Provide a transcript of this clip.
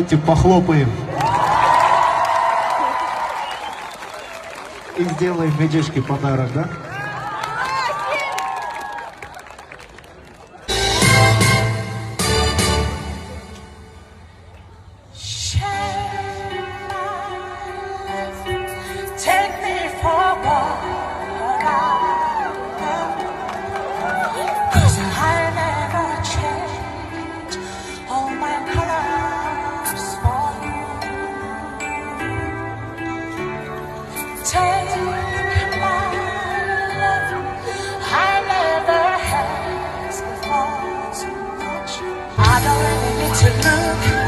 Давайте похлопаем. И сделаем Медишке подарок, да? Take me for a walk, 'cause I never change all my colors for you. Take my love, I never asked for so much. I don't really need to look